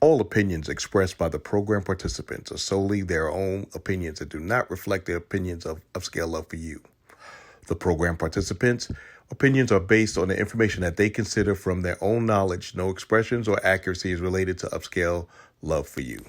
All opinions expressed by the program participants are solely their own opinions and do not reflect the opinions of Upscale Love for You. The program participants' opinions are based on the information that they consider from their own knowledge. No expressions or accuracy is related to Upscale Love for You.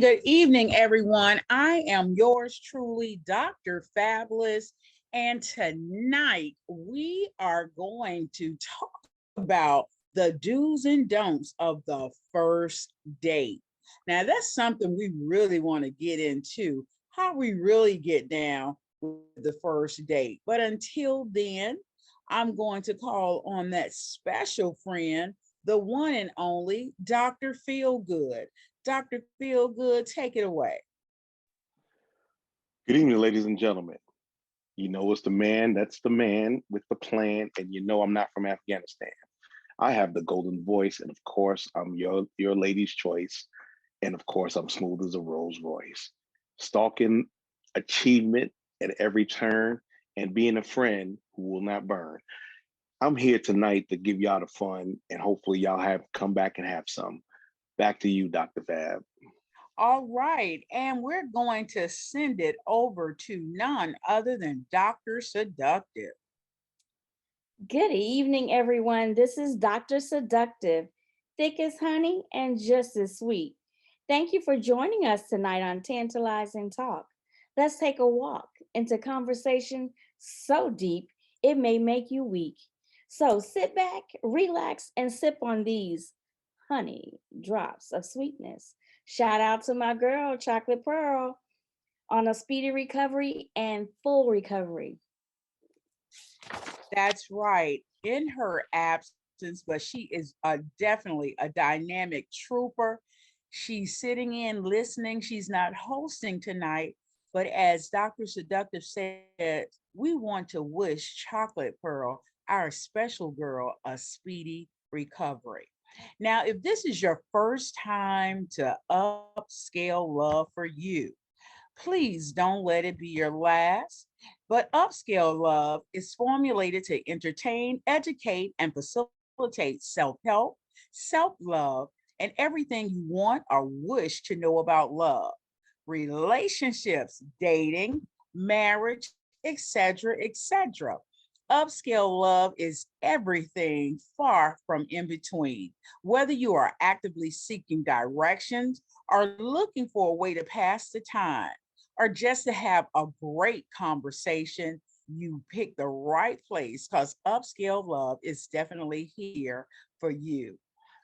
Good evening, everyone. I am yours truly, Dr. Fabulous, and tonight we are going to talk about the do's and don'ts of the first date. Now, that's something we really want to get into, how we really get down with the first date. But until then, I'm going to call on that special friend, the one and only Dr. Feelgood. Dr. Feelgood, take it away. Good evening, ladies and gentlemen. You know it's the man, that's the man with the plan, and you know I'm not from Afghanistan. I have the golden voice, and of course, I'm your lady's choice, and of course, I'm smooth as a Rolls Royce. Stalking achievement at every turn, and being a friend who will not burn. I'm here tonight to give y'all the fun, and hopefully y'all have come back and have some. Back to you, Dr. Fab. All right, and we're going to send it over to none other than Dr. Seductive. Good evening, everyone. This is Dr. Seductive, thick as honey and just as sweet. Thank you for joining us tonight on Tantalizing Talk. Let's take a walk into conversation so deep it may make you weak. So sit back, relax, and sip on these honey drops of sweetness. Shout out to my girl, Chocolate Pearl, on a speedy recovery and full recovery. That's right. In her absence, but she is definitely a dynamic trooper. She's sitting in, listening. She's not hosting tonight, but as Dr. Seductive said, we want to wish Chocolate Pearl, our special girl, a speedy recovery. Now, if this is your first time to upscale love for you, please don't let it be your last. But upscale love is formulated to entertain, educate, and facilitate self help, self love, and everything you want or wish to know about love, relationships, dating, marriage, etc., etc. Upscale love is everything far from in between. Whether you are actively seeking directions or looking for a way to pass the time, or just to have a great conversation, you pick the right place because upscale love is definitely here for you.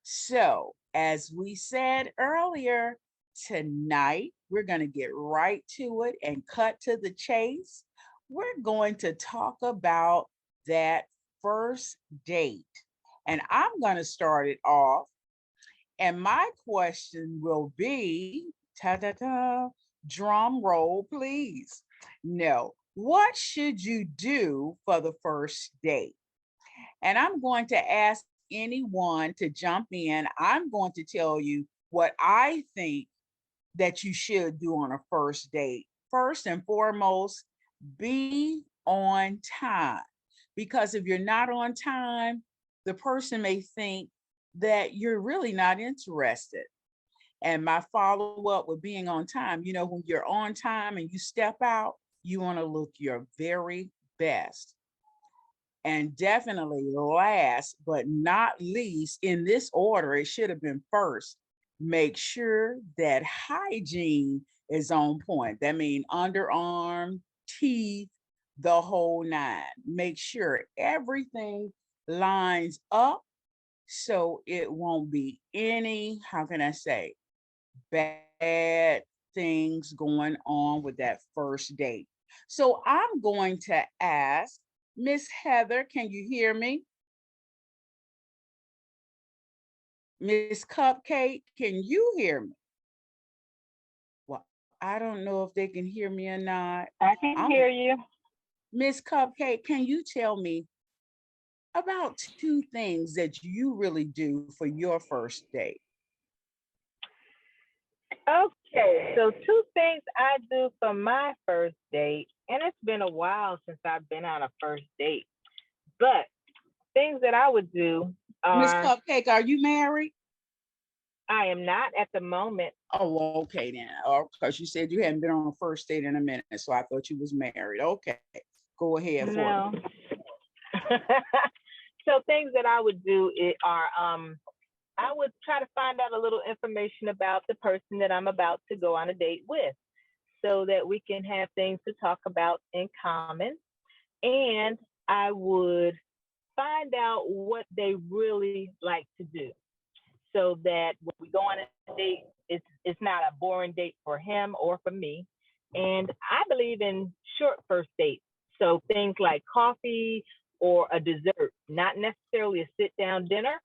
So, as we said earlier, tonight we're going to get right to it and cut to the chase. We're going to talk about that first date. And I'm going to start it off. And my question will be ta ta ta, drum roll, please. No, what should you do for the first date? And I'm going to ask anyone to jump in. I'm going to tell you what I think that you should do on a first date. First and foremost, be on time. Because if you're not on time, the person may think that you're really not interested. And my follow up with being on time, when you're on time and you step out, you want to look your very best. And definitely last but not least, in this order, it should have been first. Make sure that hygiene is on point. That means underarm, teeth, the whole nine. Make sure everything lines up so it won't be any, how can I say, bad things going on with that first date. So I'm going to ask Miss Heather, can you hear me? Miss Cupcake, can you hear me? Well, I don't know if they can hear me or not. I can hear you. Miss Cupcake, can you tell me about two things that you really do for your first date? Okay, so two things I do for my first date, and it's been a while since I've been on a first date, but things that I would do Miss are Cupcake, are you married? I am not at the moment. Oh, okay then. Oh, because you said you hadn't been on a first date in a minute, so I thought you was married. Okay, go ahead for No. me. So things that I would do are I would try to find out a little information about the person that I'm about to go on a date with so that we can have things to talk about in common. And I would find out what they really like to do so that when we go on a date, it's not a boring date for him or for me. And I believe in short first dates. So things like coffee or a dessert, not necessarily a sit down dinner.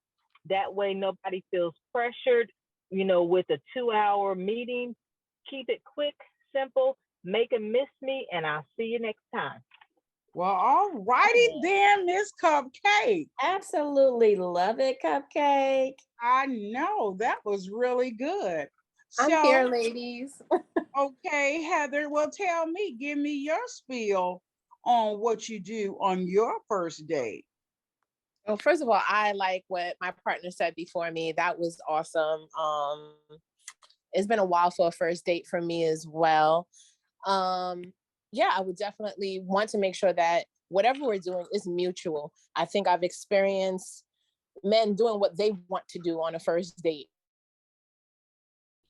That way nobody feels pressured, with a 2-hour meeting. Keep it quick, simple, make them miss me, and I'll see you next time. Well, all righty then, Miss Cupcake. Absolutely love it, Cupcake. I know that was really good. I'm here, So, ladies. okay, Heather, well, tell me, give me your spiel on what you do on your first date. Well, first of all, I like what my partner said before me. That was awesome. It's been a while for a first date for me as well. Yeah, I would definitely want to make sure that whatever we're doing is mutual. I think I've experienced men doing what they want to do on a first date,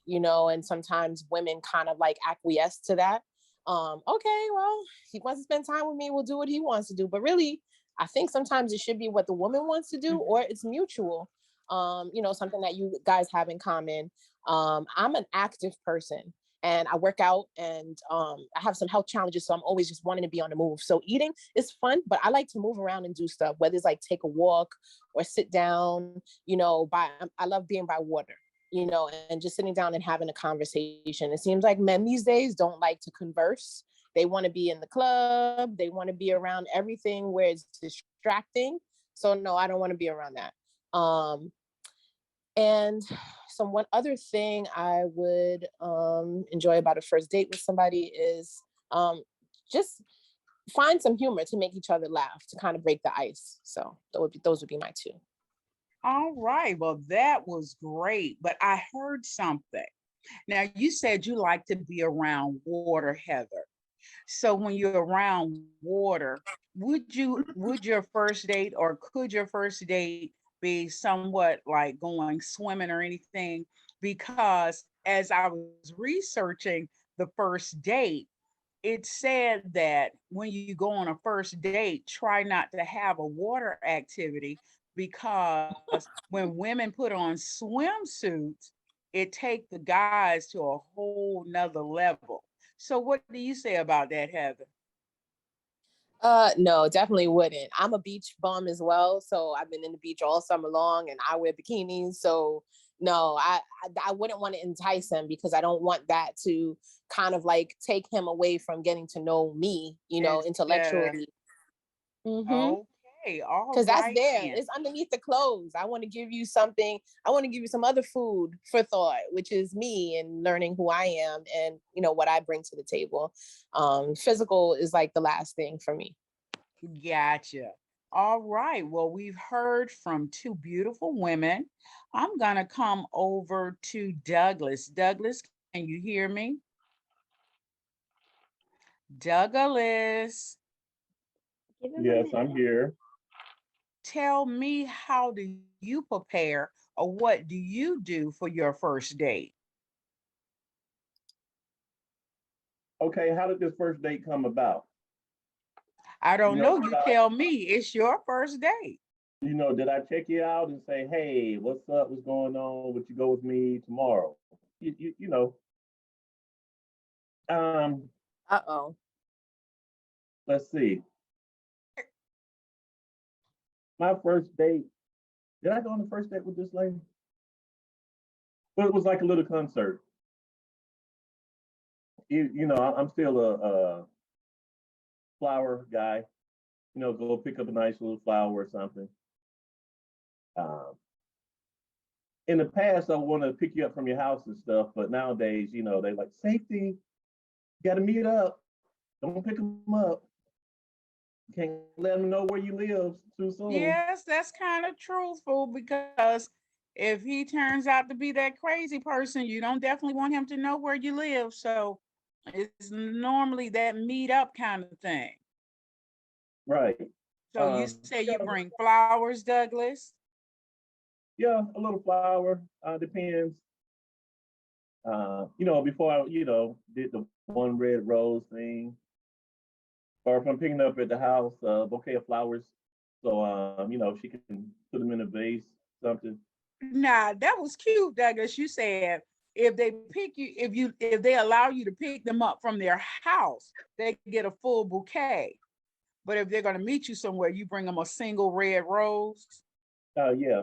and sometimes women kind of like acquiesce to that. Okay, well, he wants to spend time with me, we'll do what he wants to do. But really, I think sometimes it should be what the woman wants to do, or it's mutual. Something that you guys have in common. I'm an active person and I work out, and I have some health challenges. So I'm always just wanting to be on the move. So eating is fun, but I like to move around and do stuff, whether it's like take a walk or sit down, I love being by water, and just sitting down and having a conversation. It seems like men these days don't like to converse. They want to be in the club. They want to be around everything where it's distracting. So no, I don't want to be around that. And so one other thing I would enjoy about a first date with somebody is just find some humor to make each other laugh, to kind of break the ice. So those would be my two. All right, well, that was great, but I heard something. Now, you said you like to be around water, Heather. So when you're around water, would your first date, or could your first date be somewhat like going swimming or anything? Because as I was researching the first date, it said that when you go on a first date, try not to have a water activity, because when women put on swimsuits, it take the guys to a whole nother level. So what do you say about that, Heather? No, definitely wouldn't. I'm a beach bum as well, so I've been in the beach all summer long, and I wear bikinis. So no, I wouldn't want to entice him, because I don't want that to kind of like take him away from getting to know me, Instead intellectually. Mm-hmm. okay, all Because that's right there. then. It's underneath the clothes. I want to give you something. I want to give you some other food for thought, which is me and learning who I am and what I bring to the table. Physical is like the last thing for me. Gotcha. All right. Well, we've heard from two beautiful women. I'm going to come over to Douglas. Douglas, can you hear me? Douglas, Yes, I'm here. tell me, how do you prepare, or what do you do for your first date? Okay, how did this first date come about? I You don't know, know. did You I, tell me. It's your first date. did I check you out and say, hey, what's up? What's going on? Would you go with me tomorrow? You know, um, Uh-oh. let's see. My first date, did I go on the first date with this lady? Well, it was like a little concert. I'm still flower guy. Go pick up a nice little flower or something. In the past, I want to pick you up from your house and stuff, but nowadays, they like safety. You got to meet up. Don't pick them up. Can't let them know where you live too soon. Yes, that's kind of truthful, because if he turns out to be that crazy person, you don't definitely want him to know where you live. So it's normally that meet up kind of thing. Right. So you say you bring flowers, Douglas? Yeah, a little flower. Depends. Before I, did the one red rose thing, or if I'm picking up at the house, a bouquet of flowers, so she can put them in a vase, something. Nah, that was cute, Douglas. You said if they pick you, if they allow you to pick them up from their house, they get a full bouquet. But if they're going to meet you somewhere, you bring them a single red rose. Yeah.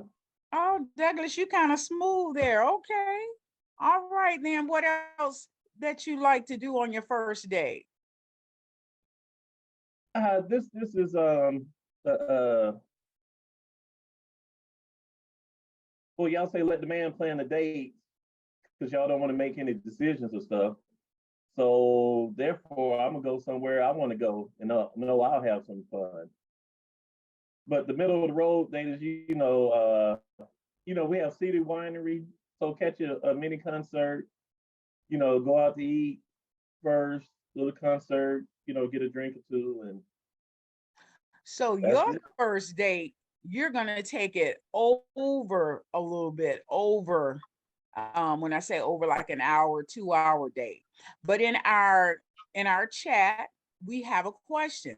Oh, Douglas, you kind of smooth there. Okay. All right, then. What else that you like to do on your first date? This is well, y'all say let the man plan the date because y'all don't want to make any decisions or stuff. So therefore, I'm gonna go somewhere I want to go, and know I'll have some fun. But the middle of the road date is, we have City Winery, so catch a mini concert. Go out to eat first, little concert. Get a drink or two, and so your first date, you're gonna take it over a little bit, over. When I say over, like an hour, 2 hour date. But in our chat, we have a question.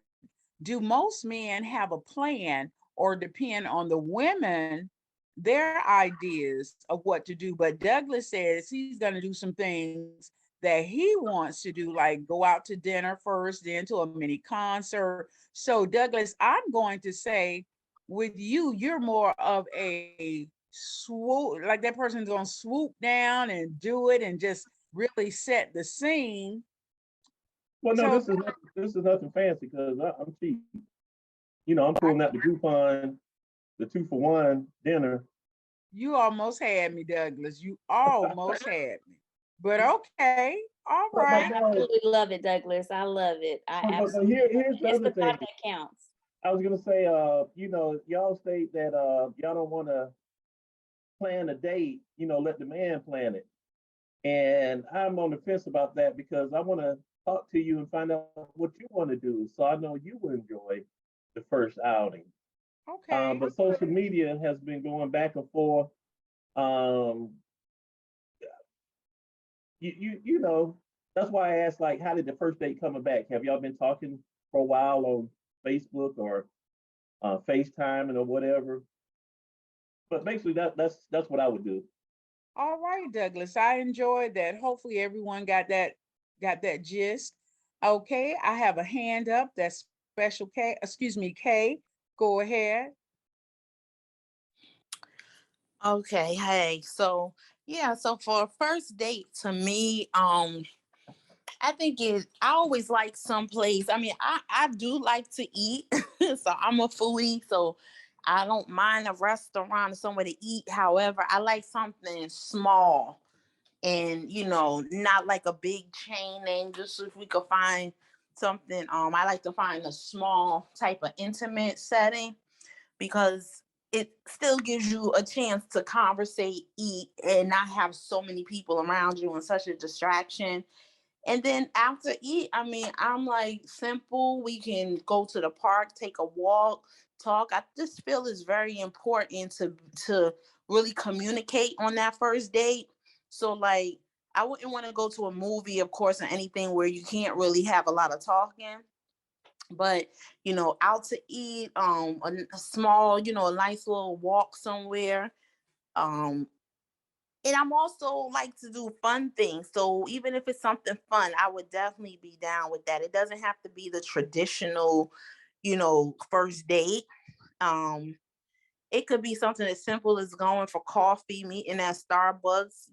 Do most men have a plan, or depend on the women, their ideas of what to do? But Douglas says he's going to do some things that he wants to do, like go out to dinner first, then to a mini concert. So Douglas, I'm going to say with you, you're more of a swoop, like that person's going to swoop down and do it and just really set the scene. Well, no, this is nothing fancy because I'm cheap. I'm pulling out the Groupon, the 2-for-1 dinner. You almost had me, Douglas. You almost had me. But okay, all right. I absolutely love it, Douglas. I love it. I absolutely. Here's the other thing that counts. I was gonna say, y'all state that y'all don't want to plan a date. Let the man plan it. And I'm on the fence about that because I want to talk to you and find out what you want to do, so I know you will enjoy the first outing. Okay. But social media has been going back and forth. Um, that's why I asked, like, how did the first date come back? Have y'all been talking for a while on Facebook or FaceTime or whatever? But basically, that's what I would do. All right, Douglas. I enjoyed that. Hopefully everyone got that gist. Okay, I have a hand up. That's Special K. Excuse me, K. Go ahead. Okay, hey. So yeah, so for a first date, to me, I think I always like someplace. I mean, I do like to eat. So I'm a foodie, so I don't mind a restaurant or somewhere to eat. However, I like something small and not like a big chain name. Just if we could find something, I like to find a small type of intimate setting because it still gives you a chance to conversate, eat, and not have so many people around you and such a distraction. And then after eat, I mean, I'm like simple. We can go to the park, take a walk, talk. I just feel it's very important to really communicate on that first date. So like I wouldn't want to go to a movie, of course, or anything where you can't really have a lot of talking. But out to eat, a small, a nice little walk somewhere. Um, and I'm also like to do fun things. So even if it's something fun, I would definitely be down with that. It doesn't have to be the traditional, first date. Um, It could be something as simple as going for coffee, meeting at Starbucks.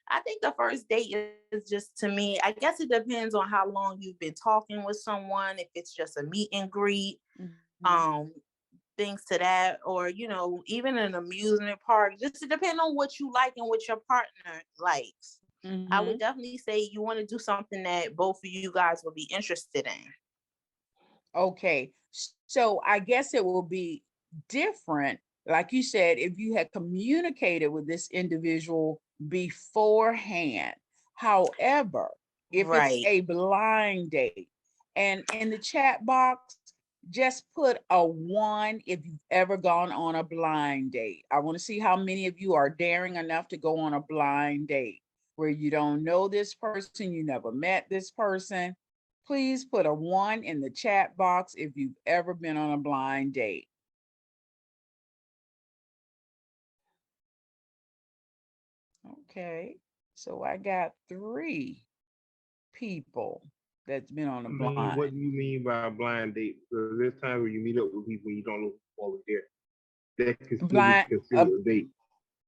I think the first date is just, to me, I guess it depends on how long you've been talking with someone, if it's just a meet and greet, things to that, or, even an amusement park, just to depend on what you like and what your partner likes. I would definitely say you want to do something that both of you guys will be interested in. Okay. So I guess it will be different, like you said, if you had communicated with this individual beforehand. However, if it's Right. a blind date, and in the chat box, just put a 1 if you've ever gone on a blind date. I want to see how many of you are daring enough to go on a blind date where you don't know this person, you never met this person. Please put a 1 in the chat box if you've ever been on a blind date. Okay, so I got 3 people that's been on a blind. What do you mean by a blind date? Because there's times where you meet up with people and you don't know who's over there. That can still be considered a date.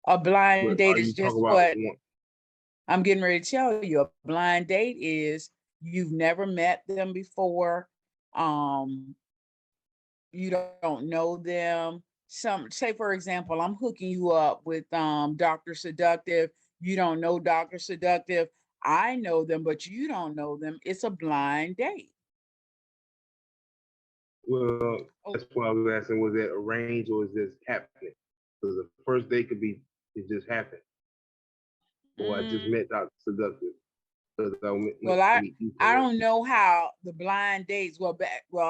A blind But date are is you just talking about what one? I'm getting ready to tell you. A blind date is you've never met them before. You don't know them. Say for example, I'm hooking you up with Dr. Seductive. You don't know Dr. Seductive. I know them, but you don't know them. It's a blind date. Well, that's why I was asking, was that arranged or is this happening? Because the first date could be, it just happened. Or I just met Dr. Seductive. Well, I don't know how the blind dates. Well,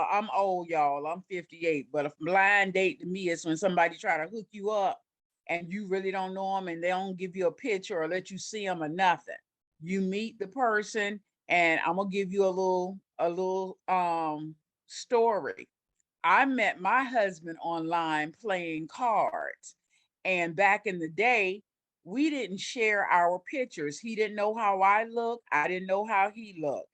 I'm old, y'all. I'm 58. But a blind date to me is when somebody try to hook you up and you really don't know them and they don't give you a picture or let you see them or nothing. You meet the person, and I'm gonna give you a little story. I met my husband online playing cards, and back in the day, we didn't share our pictures. He didn't know how I looked. I didn't know how he looked.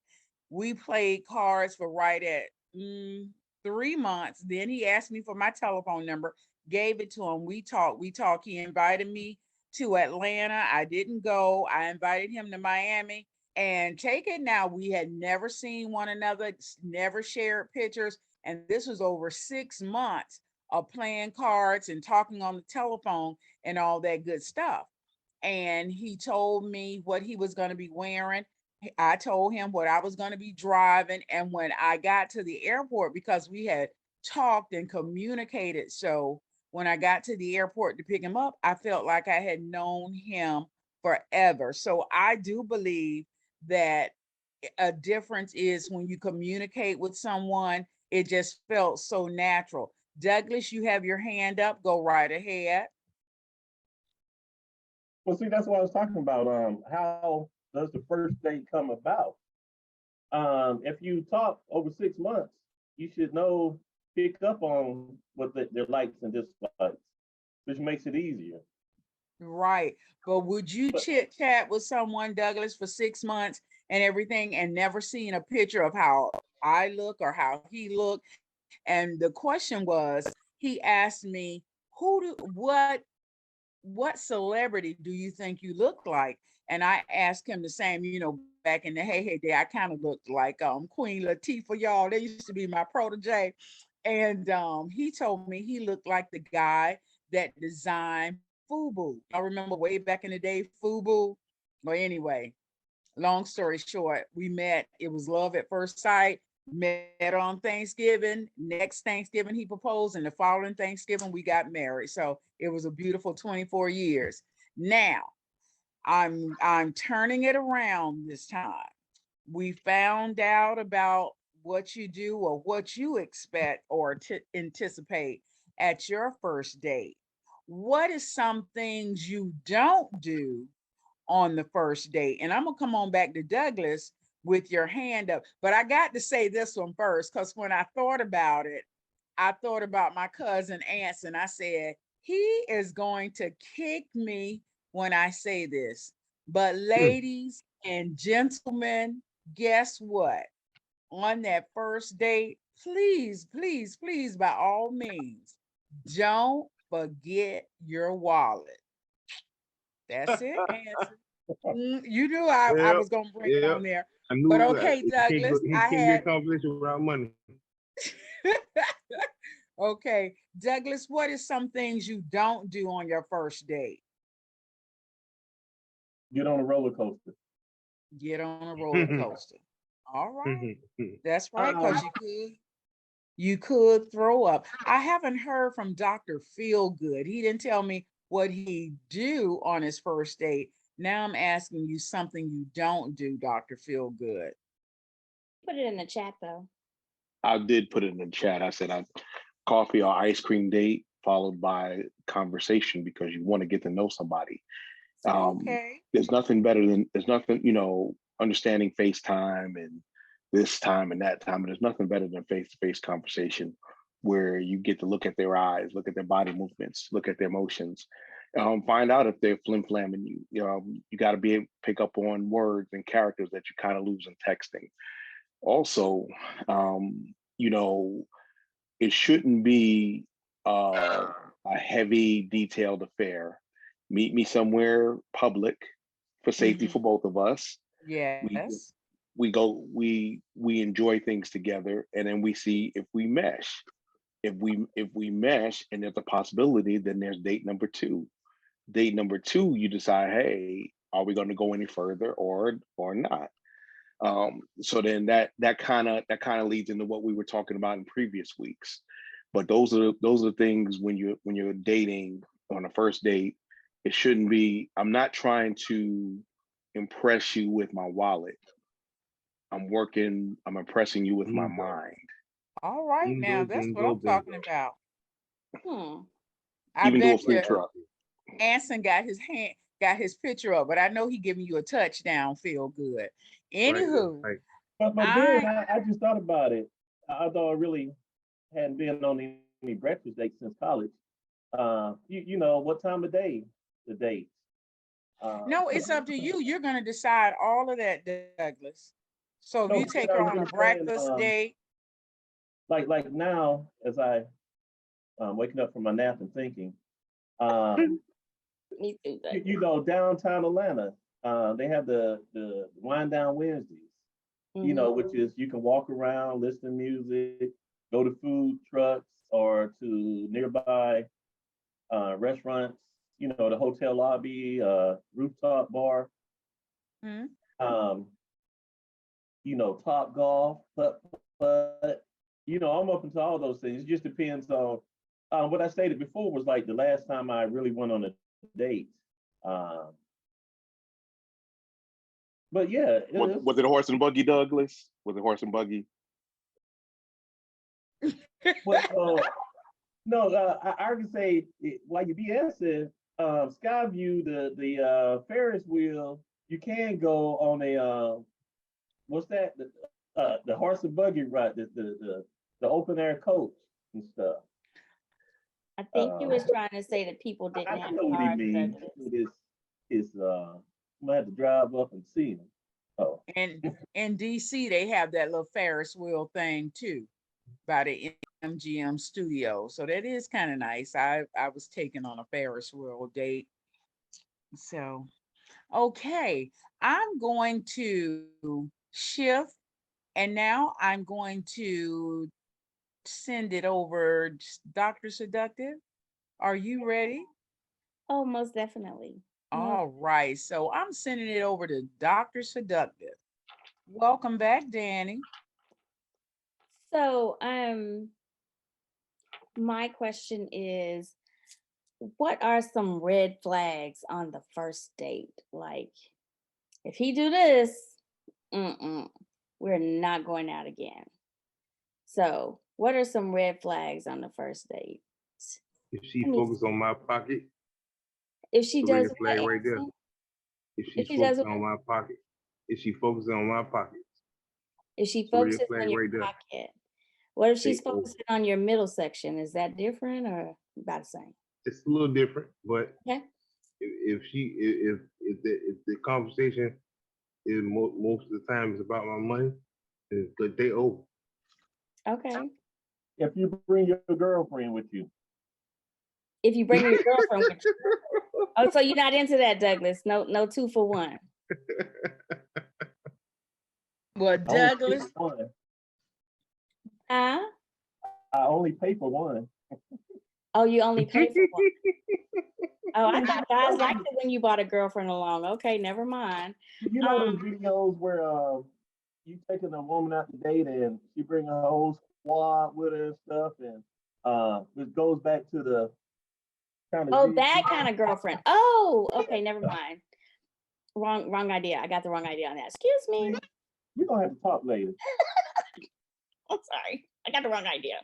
We played cards for right at 3 months. Then he asked me for my telephone number, gave it to him. We talked. He invited me to Atlanta. I didn't go. I invited him to Miami. And take it now, we had never seen one another, never shared pictures. And this was over 6 months of playing cards and talking on the telephone and all that good stuff. And he told me what he was going to be wearing. I told him what I was going to be driving. And when I got to the airport, because we had talked and communicated, so when I got to the airport to pick him up, I felt like I had known him forever. So I do believe that a difference is when you communicate with someone, it just felt so natural. Douglas, you have your hand up. Go right ahead. Well, see, that's what I was talking about. How does the first date come about? If you talk over 6 months, you should pick up on what their likes and dislikes, which makes it easier. Right. But would you chit chat with someone, Douglas, for 6 months and everything and never seen a picture of how I look or how he looked? And the question was, he asked me, what celebrity do you think you look like? And I asked him the same, back in the hey day, I kind of looked like Queen Latifah, y'all. They used to be my protege. And he told me he looked like the guy that designed FUBU. I remember way back in the day, FUBU. Well, anyway, long story short, we met. It was love at first sight. Met on Thanksgiving. Next Thanksgiving, he proposed, and the following Thanksgiving, we got married. So it was a beautiful 24 years. Now, I'm turning it around this time. We found out about what you do or what you expect or anticipate at your first date. What is some things you don't do on the first date? And I'm gonna come on back to Douglas with your hand up, but I got to say this one first, because when I thought about it, I thought about my cousin Anson. I said, he is going to kick me when I say this. But ladies and gentlemen, guess what? On that first date, please, please, please, by all means, don't forget your wallet. That's it, Hanson. You knew I Yep, was gonna bring it yep. on there. I But knew that. okay, Douglas, He I can't get a had conversation without money. okay, Douglas, what is some things you don't do on your first date? Get on a roller coaster. Get on a roller coaster. All right. That's right, because you could throw up. I haven't heard from Dr. Feelgood. He didn't tell me what he do on his first date. Now I'm asking you something you don't do, Dr. Feelgood. Put it in the chat though. I did put it in the chat. I said coffee or ice cream date followed by conversation because you want to get to know somebody. Okay. There's nothing, understanding FaceTime and this time and that time. And there's nothing better than face-to-face conversation where you get to look at their eyes, look at their body movements, look at their emotions, find out if they're flim-flamming you. You got to be able to pick up on words and characters that you kind of lose in texting. Also, it shouldn't be a heavy, detailed affair. Meet me somewhere public for safety for both of us. Yes. We enjoy things together, and then we see if we mesh. If we mesh and there's a possibility, then there's date number two. Date number two, you decide, hey, are we going to go any further or not? So then that kind of leads into what we were talking about in previous weeks. But those are things when you're dating on a first date. It shouldn't be. I'm not trying to impress you with my wallet. I'm impressing you with my mind. All right, now that's what I'm talking about. I Even do a bet food you truck. Anson got his picture up, but I know he giving you a touchdown. Feel good. Anywho, Right. But then I just thought about it. Although I really hadn't been on any breakfast dates since college. What time of day the date? No, it's up to you. You're going to decide all of that, Douglas. So if you take her on a breakfast date. Like now, as I waking up from my nap and thinking, downtown Atlanta, they have the Wind Down Wednesdays, which is you can walk around, listen to music, go to food trucks or to nearby restaurants, the hotel lobby, rooftop bar, Top Golf, but I'm open to all those things. It just depends on what I stated before was like the last time I really went on a date. But yeah, was it a horse and buggy, Douglas? Was it horse and buggy? No, I can say while you BSing, Skyview, the Ferris wheel, you can go on a what's that? The horse and buggy ride, the open air coach and stuff. I think he was trying to say that people didn't have know what he means. I'm gonna have to drive up and see him. Oh. And in DC, they have that little Ferris wheel thing too, by the MGM studio. So that is kind of nice. I was taken on a Ferris wheel date. So, okay, I'm going to shift, and now I'm going to send it over. Dr. Seductive, are you ready? Oh, most definitely. All right, so I'm sending it over to Dr. Seductive. Welcome back, Danny. So, my question is, what are some red flags on the first date? Like, if he do this, we're not going out again. So, what are some red flags on the first date? If she focuses on my pocket, if she does red flag right there. If she focuses on my pocket, if she focuses on my pockets. If she focuses on your pocket, what if she's focusing on your middle section? Is that different or about the same? It's a little different, but if the conversation is most of the time is about my money, then it's good day over. Okay. If you bring your girlfriend with you. If you bring your girlfriend with you. Oh, so you're not into that, Douglas? No, no 2 for 1. Well, Douglas. Huh? I only pay for one. Oh, you only pay for one. Oh, I thought guys liked it when you brought a girlfriend along. Okay, never mind. You know those videos where you taking a woman out to date and she bring a whole squad with her and stuff, and it goes back to the kind of that kind of girlfriend. Oh, okay, never mind. Wrong idea. I got the wrong idea on that. Excuse me. You're gonna have to talk later. I'm sorry. I got the wrong idea.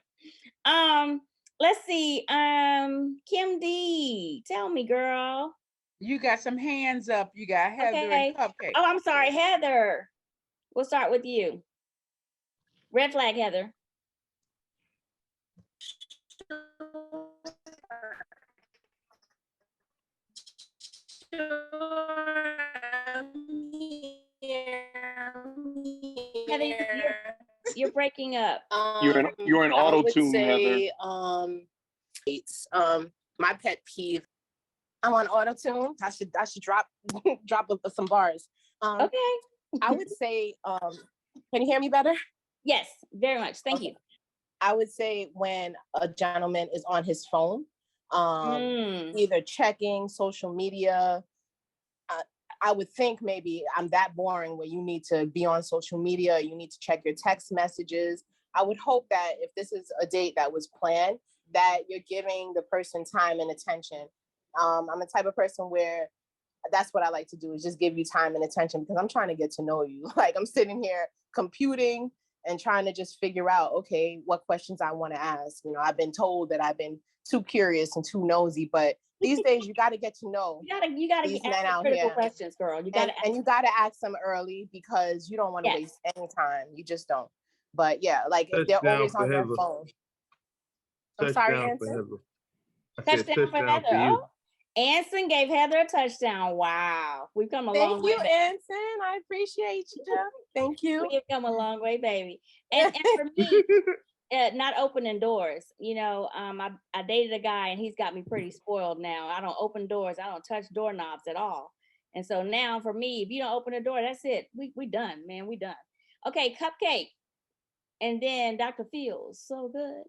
Let's see. Kim D, tell me, girl. You got some hands up. You got Heather and Cupcake. Oh, I'm sorry, Heather. We'll start with you. Red flag, Heather. Heather, you're breaking up. You're in auto tune, Heather. It's my pet peeve. I'm on auto tune. I should drop some bars. Okay. I would say, can you hear me better? Yes, very much. Thank you. I would say when a gentleman is on his phone, either checking social media. I would think maybe I'm that boring where you need to be on social media, you need to check your text messages. I would hope that if this is a date that was planned, that you're giving the person time and attention. I'm the type of person where that's what I like to do, is just give you time and attention, because I'm trying to get to know you. Like, I'm sitting here computing and trying to just figure out, okay, what questions I want to ask. You know, I've been told that I've been too curious and too nosy, but these days you got to get to know. You gotta these get men out critical here. questions, girl. You gotta and you got to ask them early, because you don't want to waste any time. You just don't. But yeah, like if they're always on their phone. I'm sorry, Anson. Touchdown for Heather. Oh, Anson gave Heather a touchdown. Wow, we've come a long way. Thank you, Anson. I appreciate you, Jeff. Thank you. We've come a long way, baby. And for me, not opening doors. You know, I dated a guy and he's got me pretty spoiled now. I don't open doors. I don't touch doorknobs at all. And so now for me, if you don't open the door, that's it. We done, man. We done. Okay, Cupcake. And then Dr. Fields. So good.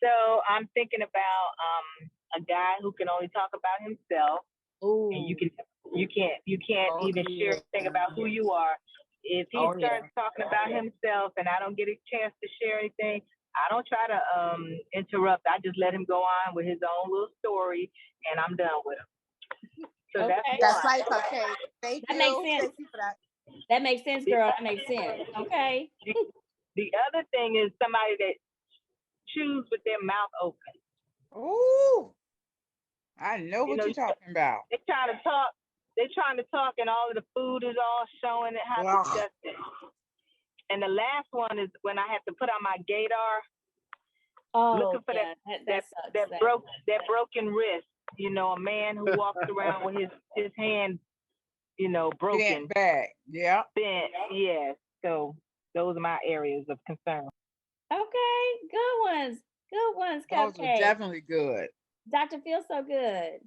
So I'm thinking about a guy who can only talk about himself. Ooh. And you can't even share anything about who you are. If he starts talking about himself and I don't get a chance to share anything, I don't try to interrupt. I just let him go on with his own little story, and I'm done with him. So that's right, Cupcake. Thank you. Makes sense. Thank you for that. That makes sense, girl. That makes sense. Okay. The other thing is somebody that chews with their mouth open. Ooh, I know what you're talking about. They're trying to talk, and all of the food is all showing it. How disgusting. And the last one is when I have to put on my gaydar. Looking for that broken wrist. You know, a man who walks around with his hand, you know, broken. Bent back. Yeah. Bent. Yeah. So those are my areas of concern. Okay. Good ones. Good ones, Cupcake. Those are definitely good. Dr. Feels so good.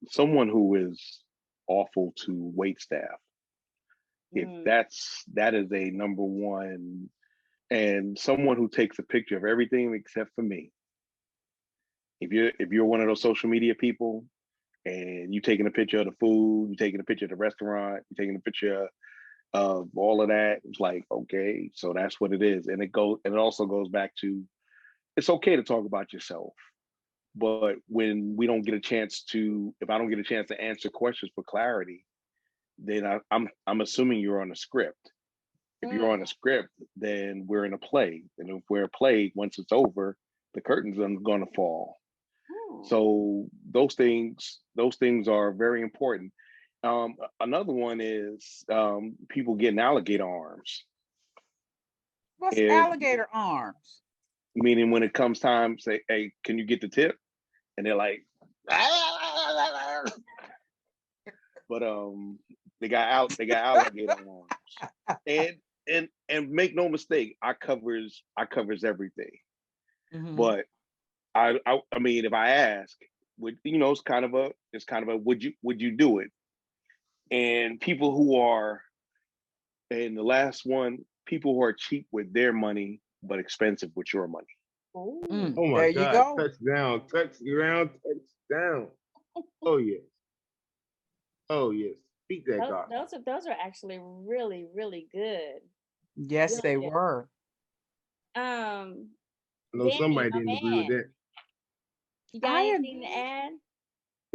Someone who is awful to wait staff. If that is a number one, and someone who takes a picture of everything except for me. If you're one of those social media people and you taking a picture of the food, you taking a picture of the restaurant, you taking a picture of all of that, it's like, okay, so that's what it is. And it also goes back to, it's okay to talk about yourself. But when we don't get a chance to, if I don't get a chance to answer questions for clarity, then I'm assuming you're on a script. If you're on a script, then we're in a play. And if we're a play, once it's over, the curtains are going to fall. So those things are very important. Another one is people getting alligator arms. What's alligator arms? Meaning when it comes time, say, hey, can you get the tip? And they're like, but they got alligator arms. And make no mistake, I covers everything. But I mean, if I ask, would it's kind of a would you do it? And people who are, and the last one, people who are cheap with their money but expensive with your money. Oh my There you God! go. Touchdown! Touchdown! Touchdown! Oh yes! Oh yes! Speak that, God. Those are actually really, really good. Yes, they Really were. good. I know Danny, somebody my didn't agree with man, that. you got I anything to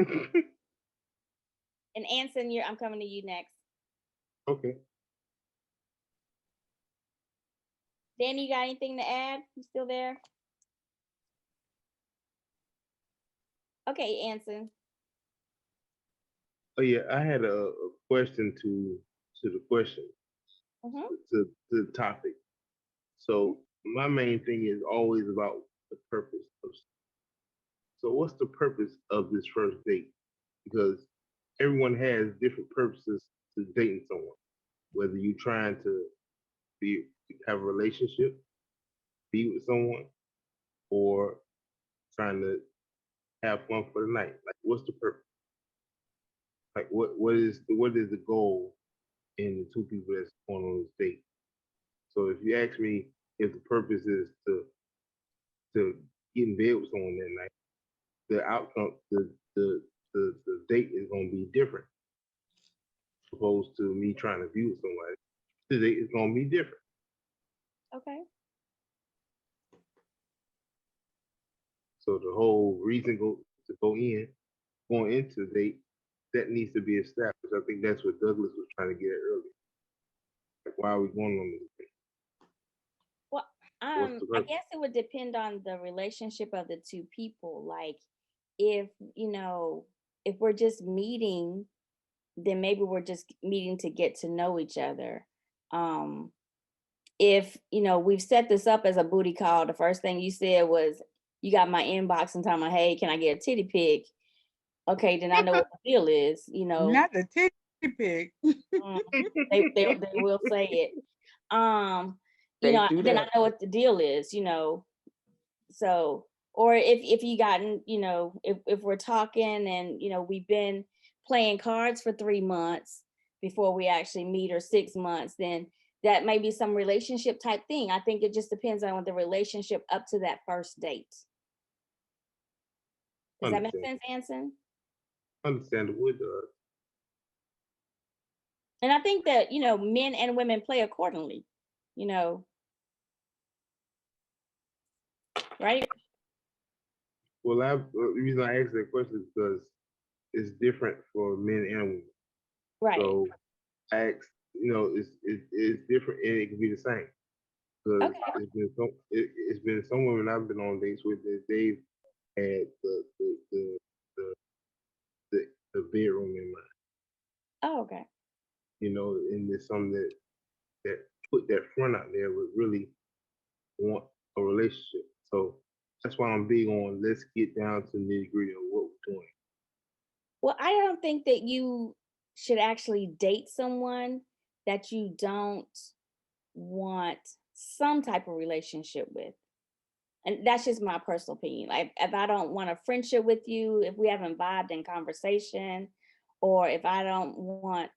agree. add? And Anson, I'm coming to you next. Okay. Danny, you got anything to add? You still there? Okay, Anson. Oh yeah, I had a question to the question, to the topic. So my main thing is always about the purpose of. So what's the purpose of this first date? Because everyone has different purposes to dating someone. Whether you're trying to have a relationship, be with someone, or trying to have fun for the night. Like, what's the purpose? Like, what is the goal in the two people that's going on this date? So if you ask me if the purpose is to get in bed with someone that night, the outcome, the date is going to be different. Opposed to me trying to be with somebody, the date is going to be different. Okay. So the whole reason going into the date, that needs to be established. I think that's what Douglas was trying to get at earlier. Like, why are we going on this date? Well, What's the I purpose? guess it would depend on the relationship of the two people. Like, if if we're just meeting, then maybe we're just meeting to get to know each other. If we've set this up as a booty call, the first thing you said was you got my inbox and telling me, hey, can I get a titty pic? Okay, then I know what the deal is. Not the titty pig. They will say it. They do Then I that. know what the deal is. So, or if you gotten, if we're talking and we've been playing cards for 3 months before we actually meet, or 6 months, then that may be some relationship type thing. I think it just depends on the relationship up to that first date. Does that make sense, Anson? Understandable. It does. And I think that men and women play accordingly. Right? Well, the reason I asked that question is because it's different for men and women. Right. So I asked, it's different and it can be the same. Because it's been some women I've been on dates with that they've had the bedroom in mind. Oh, okay. And there's some that put that front out there would really want a relationship. So that's why I'm big on let's get down to the nitty-gritty of what we're doing. Well, I don't think that you should actually date someone that you don't want some type of relationship with. And that's just my personal opinion. Like, if I don't want a friendship with you, if we haven't vibed in conversation, or if I don't want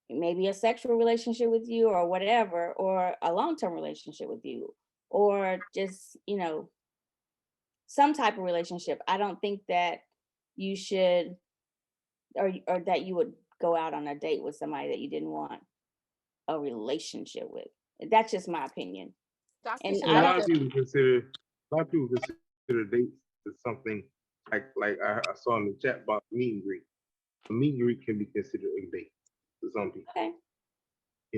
maybe a sexual relationship with you or whatever, or a long-term relationship with you, or just, some type of relationship, I don't think that you should, or that you would go out on a date with somebody that you didn't want a relationship with. That's just my opinion. And A lot of people consider dates as something like I saw in the chat box, meet and greet. A meet and greet can be considered a date to some people. Okay.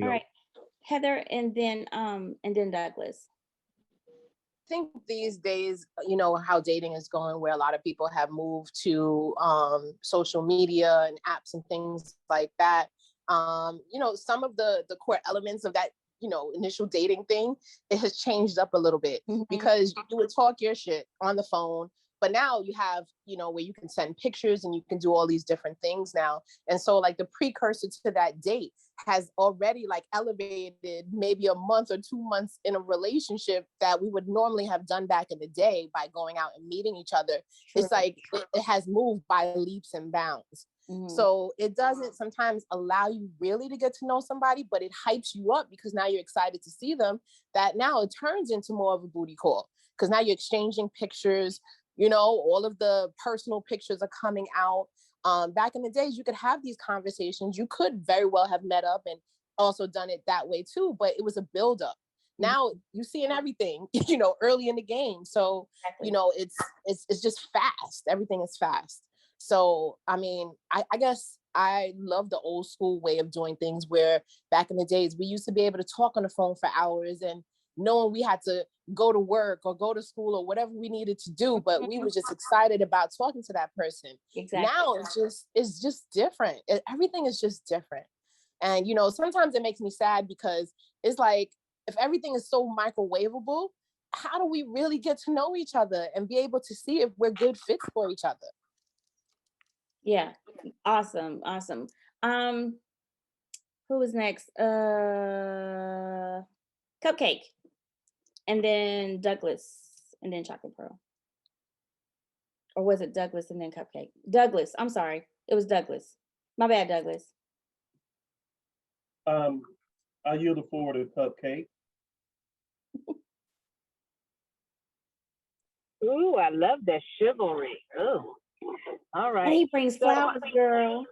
All right. Heather, and then Douglas. I think these days, how dating is going, where a lot of people have moved to social media and apps and things like that. Some of the core elements of that, initial dating thing, it has changed up a little bit, because you would talk your shit on the phone, but now you have, where you can send pictures and you can do all these different things now. And so like the precursor to that date has already like elevated maybe a month or 2 months in a relationship that we would normally have done back in the day by going out and meeting each other. True. It's like it has moved by leaps and bounds. Mm-hmm. So it doesn't sometimes allow you really to get to know somebody, but it hypes you up because now you're excited to see them, that now it turns into more of a booty call because now you're exchanging pictures, you know, all of the personal pictures are coming out. Back in the days, you could have these conversations. You could very well have met up and also done it that way too, but it was a buildup. Now you're seeing everything, you know, early in the game. So, you know, it's just fast. Everything is fast. So, I mean, I guess I love the old school way of doing things where back in the days, we used to be able to talk on the phone for hours and knowing we had to go to work or go to school or whatever we needed to do, but we were just excited about talking to that person. Exactly. Now it's just different. Everything is just different. And, you know, sometimes it makes me sad because it's like, if everything is so microwavable, how do we really get to know each other and be able to see if we're good fits for each other? Yeah. Awesome. Who is next? Cupcake. And then Douglas, and then Chocolate Pearl. Or was it Douglas and then Cupcake? Douglas, I'm sorry. It was Douglas. My bad, Douglas. I yield the floor to Cupcake. Ooh, I love that chivalry. Oh, all right. And he brings flowers, girl.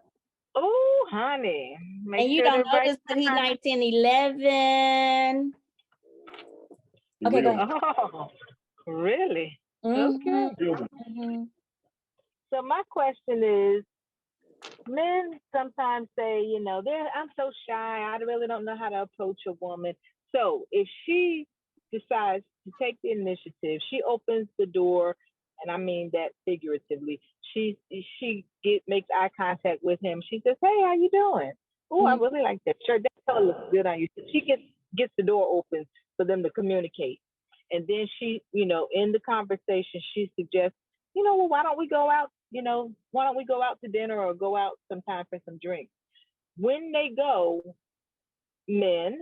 Oh, honey. Make and you don't notice that he's 1911. Okay, go ahead. Oh, really? Okay. Mm-hmm. So my question is, men sometimes say, you know, I'm so shy. I really don't know how to approach a woman. So if she decides to take the initiative, she opens the door, and I mean that figuratively. She makes eye contact with him. She says, "Hey, how you doing? Oh, I really like that shirt. That color looks good on you." She gets the door open for them to communicate. And then she, you know, in the conversation, she suggests, you know, well, why don't we go out? You know, why don't we go out to dinner or go out sometime for some drinks? When they go, men,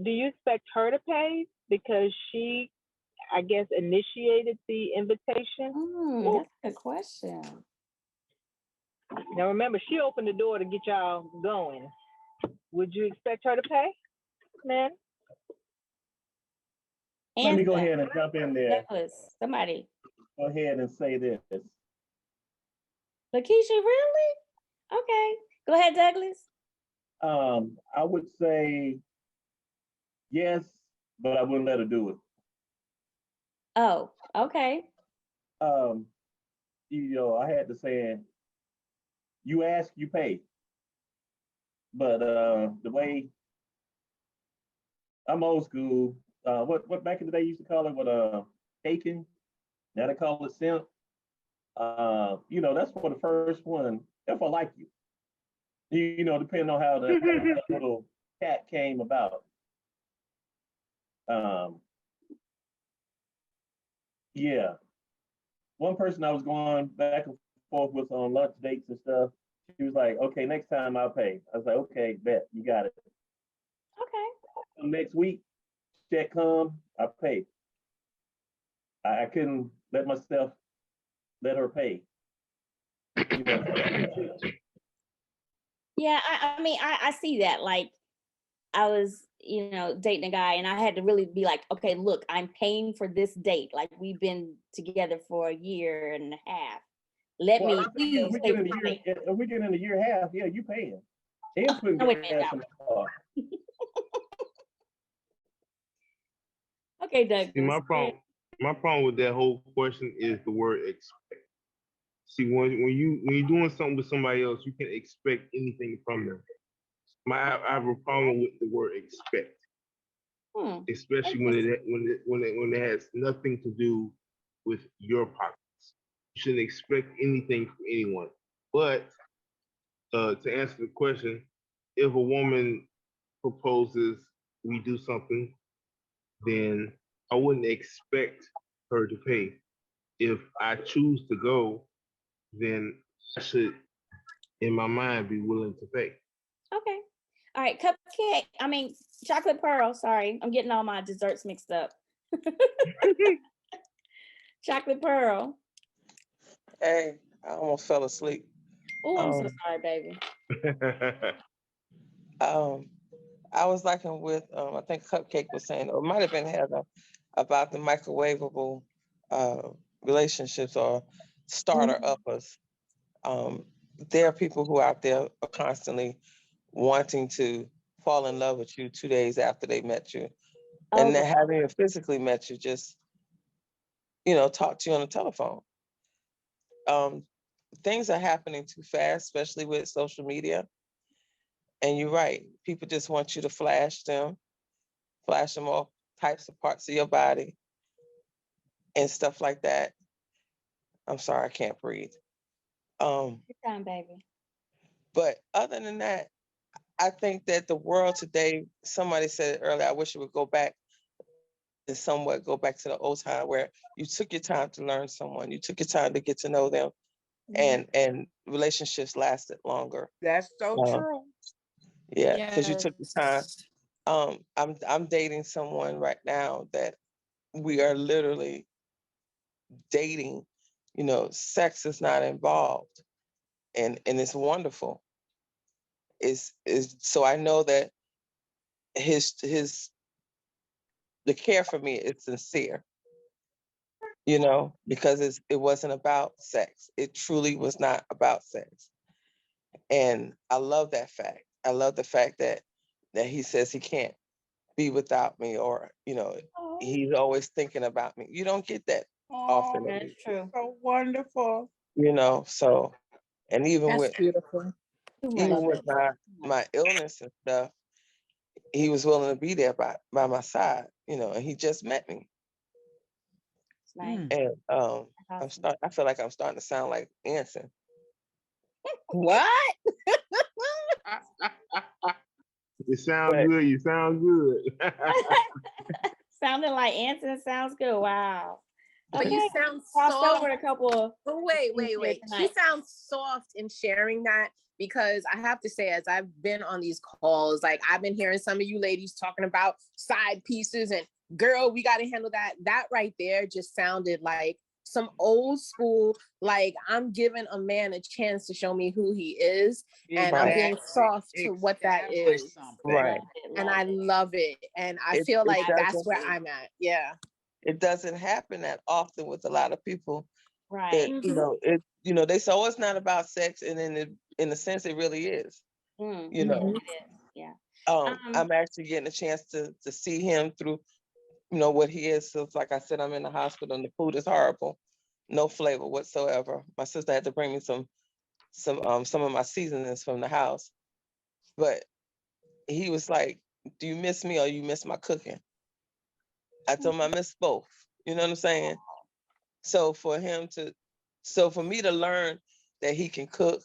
do you expect her to pay because she, I guess, initiated the invitation? That's a good question. Now remember, she opened the door to get y'all going. Would you expect her to pay, man? Let me go ahead and jump in there. Douglas, somebody. Go ahead and say this. Lakeisha, really? Okay. Go ahead, Douglas. I would say yes, but I wouldn't let her do it. Oh, okay. You know, I had to say, you ask, you pay. But the way I'm old school, what back in the day used to call it taking, now they call it simp. You know, that's for the first one, if I like you. You know, depending on how that little cat came about. Yeah. One person I was going back and forth with on lunch dates and stuff, she was like, "Okay, next time I'll pay." I was like, "Okay, bet, you got it." Okay. Next week, check come, I pay. I couldn't let her pay. You know, yeah, I mean, I see that. Like, I was, you know, dating a guy, and I had to really be like, okay, look, I'm paying for this date. Like, we've been together for a year and a half. Let me please. If we get in a year and a half, yeah, you paying. And putting gas in the car. Okay, Doug. See, my problem with that whole question is the word expect. See, when you're doing something with somebody else, you can expect anything from them. I have a problem with the word expect, especially when it has nothing to do with your pockets. You shouldn't expect anything from anyone. But to answer the question, if a woman proposes we do something, then I wouldn't expect her to pay. If I choose to go, then I should, in my mind, be willing to pay. Okay. All right, chocolate pearl. Sorry, I'm getting all my desserts mixed up. Chocolate pearl. Hey, I almost fell asleep. Oh, I'm so sorry, baby. I was liking with I think Cupcake was saying, or it might have been Heather, about the microwavable relationships or starter uppers. There are people who out there are constantly wanting to fall in love with you 2 days after they met you, and they haven't even physically met you, just talk to you on the telephone. Things are happening too fast, especially with social media. And you're right, people just want you to flash them all types of parts of your body and stuff like that. I'm sorry, I can't breathe. Good time, baby. But other than that, I think that the world today, somebody said it earlier, I wish it would go back to the old time where you took your time to learn someone, you took your time to get to know them, and relationships lasted longer. That's so true. Yeah, because you took the time. I'm dating someone right now that we are literally dating. Sex is not involved, and it's wonderful. Is so I know that the care for me is sincere. Because it wasn't about sex. It truly was not about sex, and I love that fact. I love the fact that he says he can't be without me, or he's always thinking about me. You don't get that often. That's true. So wonderful. So, and even That's with beautiful. my illness and stuff, he was willing to be there by my side, and he just met me. Nice. And Awesome. I feel like I'm starting to sound like Anson. What? You sound good. You sound good. Sounding like Anson sounds good. Wow. But you sound crossed soft. over a couple. But wait. She sounds soft in sharing that, because I have to say, as I've been on these calls, like I've been hearing some of you ladies talking about side pieces and girl, we got to handle that. That right there just sounded like some old school, like I'm giving a man a chance to show me who he is, and I'm being soft to what that is. Right. And I love it. And I feel like that's where I'm at. Yeah. It doesn't happen that often with a lot of people. Right. That, they say, oh, it's not about sex. And in a sense, it really is. It is. Yeah. I'm actually getting a chance to see him through, what he is. So it's like I said, I'm in the hospital and the food is horrible. No flavor whatsoever. My sister had to bring me some of my seasonings from the house. But he was like, do you miss me or you miss my cooking? I told him I miss both. You know what I'm saying? So for me to learn that he can cook,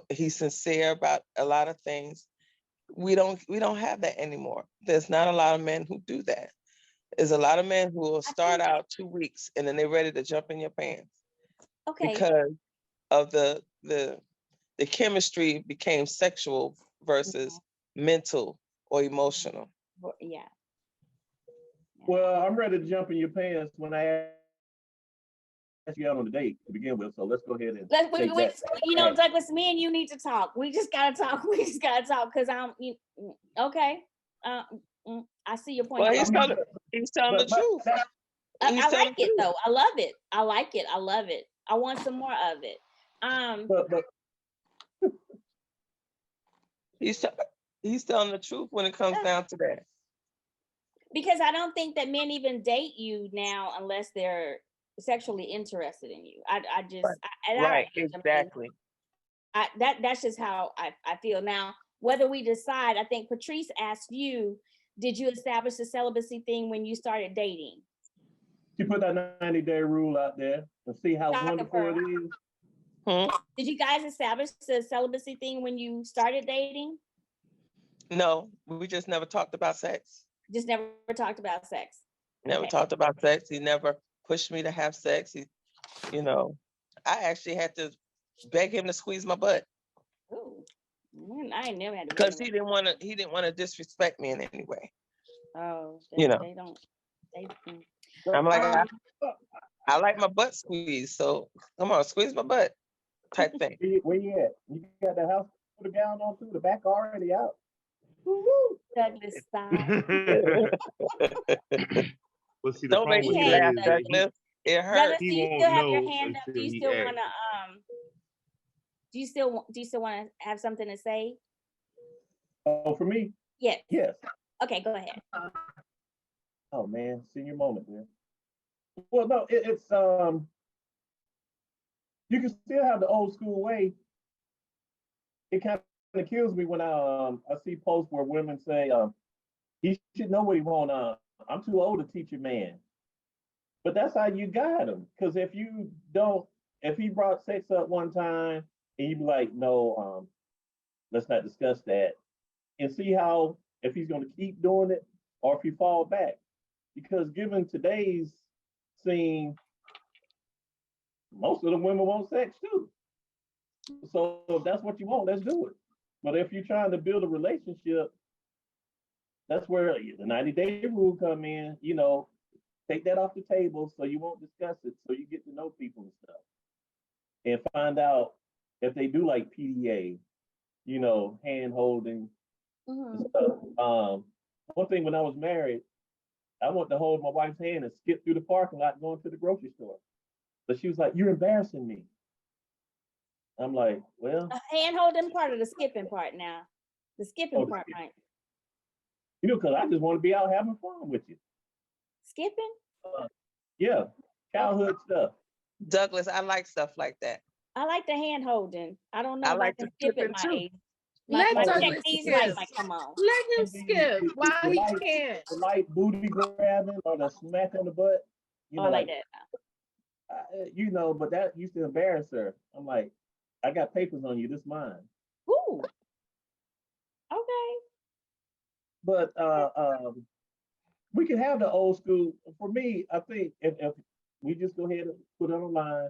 he's sincere about a lot of things. We don't have that anymore. There's not a lot of men who do that. There's a lot of men who will start out 2 weeks and then they're ready to jump in your pants. Okay. Because of the chemistry became sexual versus mental or emotional. Yeah. Well, I'm ready to jump in your pants when I ask you out on a date to begin with. So let's go ahead and Douglas, me and you need to talk. We just gotta talk. Because okay. I see your point. Well, he's telling the truth. I like it though. I love it. I like it. I love it. I want some more of it. But he's telling the truth when it comes down to that. Because I don't think that men even date you now unless they're sexually interested in you. Exactly. That's just how I feel. Now, whether we decide, I think Patrice asked you, did you establish the celibacy thing when you started dating? She put that 90-day rule out there and see how wonderful it is. Did you guys establish the celibacy thing when you started dating? No, we just never talked about sex. Just never talked about sex. Never talked about sex. He never pushed me to have sex. I actually had to beg him to squeeze my butt. Ooh. I ain't never had to. Because he didn't want to disrespect me in any way. Oh, You know. they don't. I'm like, I like my butt squeezed, so come on, squeeze my butt, type thing. Where you at? You got the house put a gown on too? The back already out. Woo-hoo. Douglas, stop. But see, the Don't make problem me with that laugh, is that Douglas. It hurts. Douglas, do he you won't still have your know hand up? Do until you he still asks. want to do you still want to have something to say? Oh, for me? Yes. Yes. Okay, go ahead. Oh man, senior moment, man. Well, no, it's you can still have the old school way. It kind of kills me when I see posts where women say, he should know what he want. I'm too old to teach a man. But that's how you guide him. Because if you don't, if he brought sex up one time and you be like, no, let's not discuss that, and see how if he's going to keep doing it or if he fall back. Because given today's scene, most of the women want sex too. So if that's what you want, let's do it. But if you're trying to build a relationship, that's where the 90-day rule come in. You know, take that off the table so you won't discuss it, so you get to know people and stuff, and find out if they do like PDA, you know, hand holding and stuff. One thing when I was married, I wanted to hold my wife's hand and skip through the parking lot going to the grocery store. But she was like, "You're embarrassing me." I'm like, well, hand holding part or the skipping part now? The skipping part, right? You know, because I just want to be out having fun with you. Skipping? Yeah, childhood stuff. Douglas, I like stuff like that. I like the hand holding. I don't know I if like I can the skip skipping at my too. age. Let My Douglas check these skip. lights might come on. Let him skip while he can. The light booty grabbing or the smack on the butt. You know, I like that. You know, but that used to embarrass her. I'm like, I got papers on you. This mine. Ooh. Okay. But we can have the old school. For me, I think if we just go ahead and put it on the line,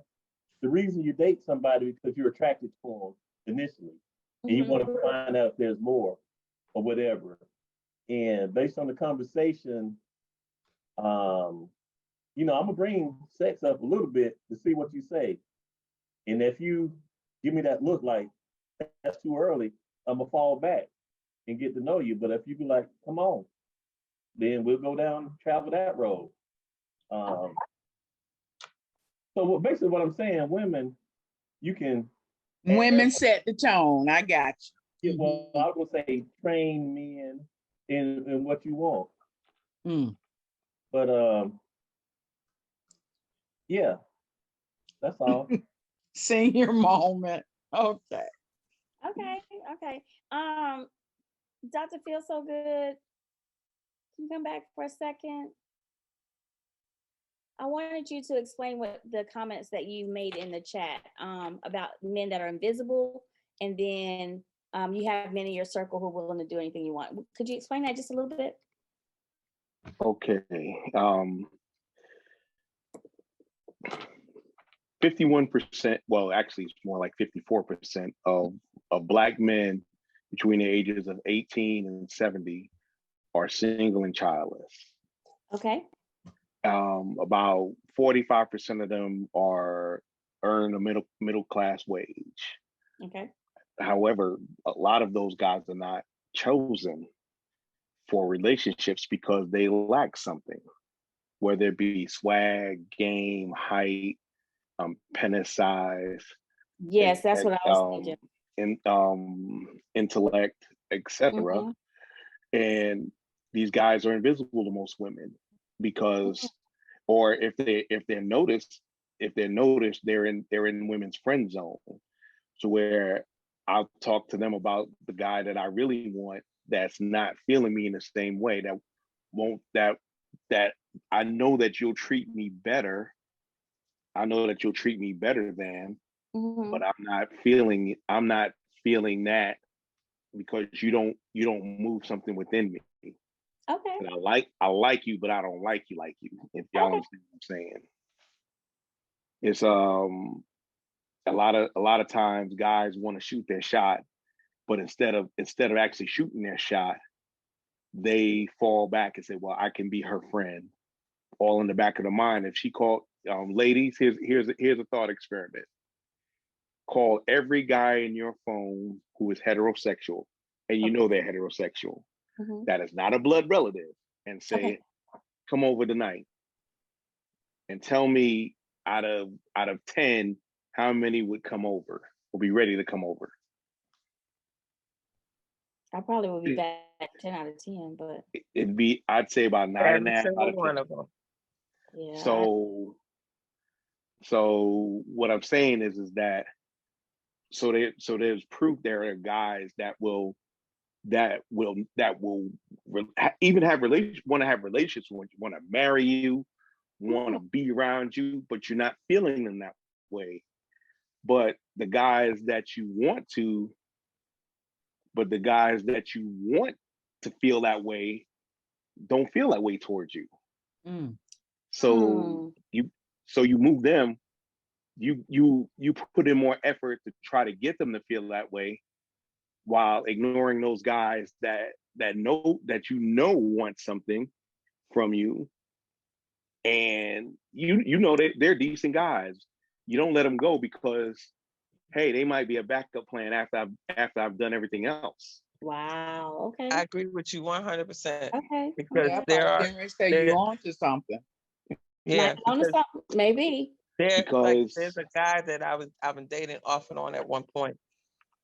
the reason you date somebody because you're attracted to them initially, and you want to find out if there's more or whatever. And based on the conversation, you know, I'm gonna bring sex up a little bit to see what you say. And if you give me that look like that's too early, I'm gonna fall back and get to know you. But if you be like, come on, then we'll go down, travel that road. So basically what I'm saying, women, you can. Women set the tone. I got you. Well, I was gonna say train men in what you want. But yeah, that's all. Senior moment. Okay. Okay. Dr. Feel So Good, can you come back for a second? I wanted you to explain what the comments that you made in the chat about men that are invisible, and then you have men in your circle who are willing to do anything you want. Could you explain that just a little bit? Okay. 51%, well, actually it's more like 54% of Black men between the ages of 18 and 70 are single and childless. Okay. About 45% of them earn a middle class wage. Okay. However, a lot of those guys are not chosen for relationships because they lack something, whether it be swag, game, height, penis size. Yes, that's what I was thinking. Intellect, etc. And these guys are invisible to most women because, or if they're noticed, they're in women's friend zone. So where I'll talk to them about the guy that I really want that's not feeling me in the same way, that I know that you'll treat me better. I know that you'll treat me better than, but I'm not feeling that because you don't move something within me. Okay. And I like you, but I don't like you, if y'all understand what I'm saying. It's a lot of times guys want to shoot their shot But instead of actually shooting their shot, they fall back and say, well, I can be her friend. All in the back of the mind. If she called, ladies, here's a thought experiment. Call every guy in your phone who is heterosexual, and you know they're heterosexual. That is not a blood relative, and say, come over tonight. And tell me out of 10, how many would come over, will be ready to come over? I probably would be back 10 out of 10, but It'd be, I'd say about 9.5 Every out single of 10. one of them. yeah. So what I'm saying is that so there's proof there are guys that will even have want to have relationships, want to marry you, want to be around you, but you're not feeling them that way. But the guys that you want to feel that way don't feel that way towards you. So you move them, you put in more effort to try to get them to feel that way, while ignoring those guys that want something from you, and you know they're decent guys. You don't let them go because, hey, they might be a backup plan after I've done everything else. Wow. Okay. I agree with you 100%. Okay. Because Yeah, there are you on to something. yeah, because maybe. There's a guy that I've been dating off and on at one point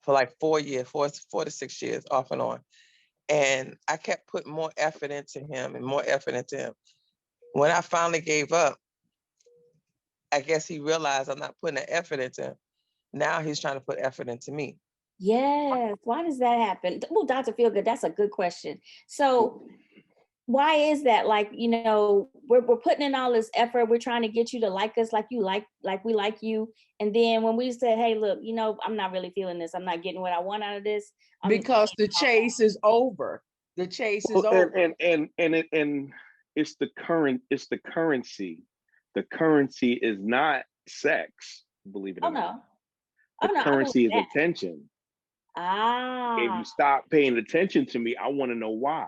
for like 4 to 6 years off and on. And I kept putting more effort into him and more effort into him. When I finally gave up, I guess he realized I'm not putting the effort into him. Now he's trying to put effort into me. Yes. Why does that happen? Well, Dr. Feelgood, that's a good question. So why is that? Like, we're putting in all this effort. We're trying to get you to like us, like we like you. And then when we say, hey, look, I'm not really feeling this. I'm not getting what I want out of this. Because the chase is over. The chase is over. And it's the currency. The currency is not sex, believe it or not. The currency is attention. If you stop paying attention to me, I want to know why.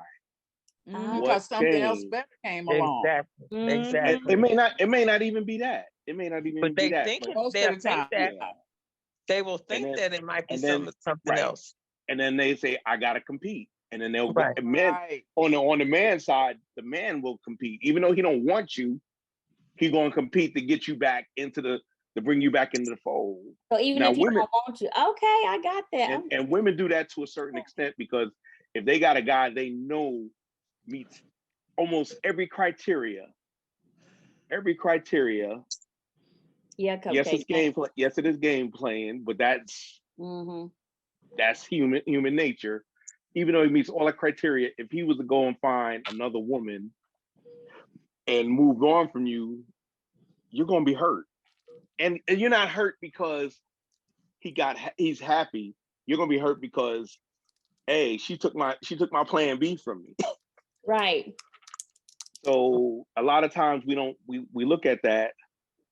Because something else better came along. Exactly. It may not even be that. It may not even be that. They will think that it might be something else. And then they say, I gotta compete. And then they'll go, on the man side, the man will compete. Even though he don't want you, he's gonna compete to get you back to bring you back into the fold. So even if women don't want you, okay, I got that. And women do that to a certain extent, because if they got a guy they know meets almost every criteria. Yeah, yes, it's game. Yes, it is game playing, but that's human nature. Even though he meets all the criteria, if he was to go and find another woman and move on from you, you're gonna be hurt. And you're not hurt because he's happy. You're gonna be hurt because, hey, she took my plan B from me. Right. So a lot of times we look at that.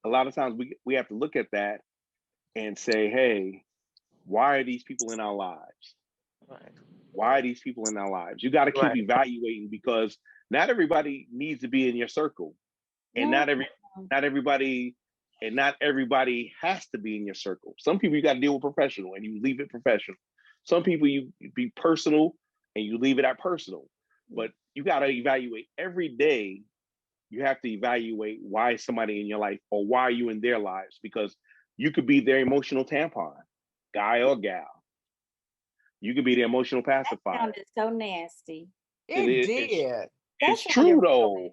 A lot of times we have to look at that and say, hey, why are these people in our lives? Right. Why are these people in our lives? You got to keep evaluating, because not everybody needs to be in your circle, and not everybody has to be in your circle. Some people you got to deal with professional, and you leave it professional. Some people you be personal, and you leave it at personal. But you got to evaluate every day. You have to evaluate why is somebody in your life, or why are you in their lives, because you could be their emotional tampon, guy or gal. You could be the emotional pacifier. That sounded so nasty. It did. It's true though.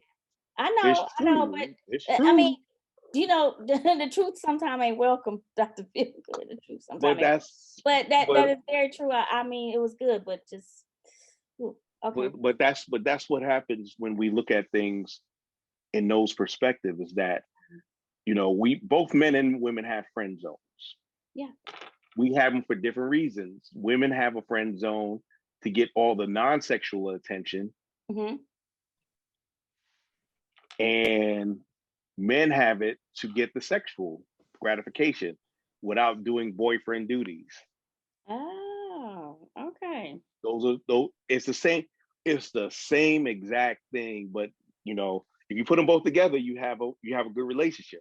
I know, but it's true. I mean, the truth sometimes ain't welcome, Dr. Feelgood. The truth sometimes that is very true. I mean, it was good, but just okay. But that's what happens when we look at things in those perspectives, is that we both, men and women, have friend zones. Yeah. We have them for different reasons. Women have a friend zone to get all the non-sexual attention. And men have it to get the sexual gratification without doing boyfriend duties. Oh. Okay. Those. It's the same. It's the same exact thing, but you know, if you put them both together, you have a good relationship.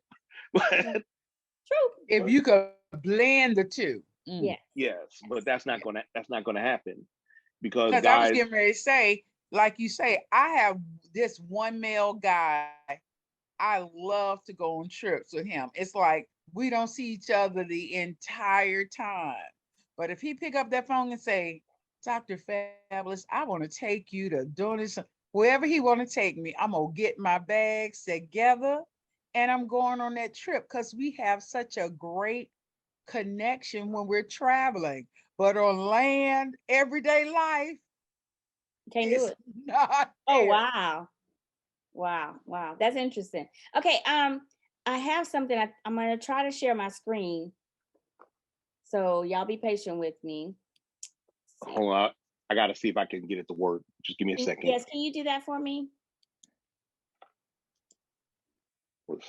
True. If you could blend the two. Yes. Yes, but that's not gonna happen because Because I was guys. getting ready to say, like you say, I have this one male guy. I love to go on trips with him. It's like we don't see each other the entire time. But if he pick up that phone and say, Dr. Fabulous, I want to take you to doing this, wherever he want to take me, I'm gonna get my bags together and I'm going on that trip because we have such a great connection when we're traveling. But on land, everyday life, Can't do it's it. not Oh, there. wow. Wow. That's interesting. Okay. I have something. I'm going to try to share my screen. So y'all be patient with me. Hold on, I gotta see if I can get it to work. Just give me a second. Yes, can you do that for me?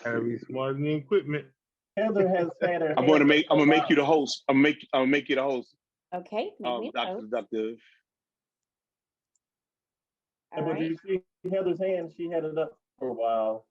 Gotta be smart in the equipment. Heather has had her. I'm gonna make you the host. I'm gonna make you the host. Okay. Make me a Dr. note. Seductive. All But right. you see Heather's hand, she had it up for a while.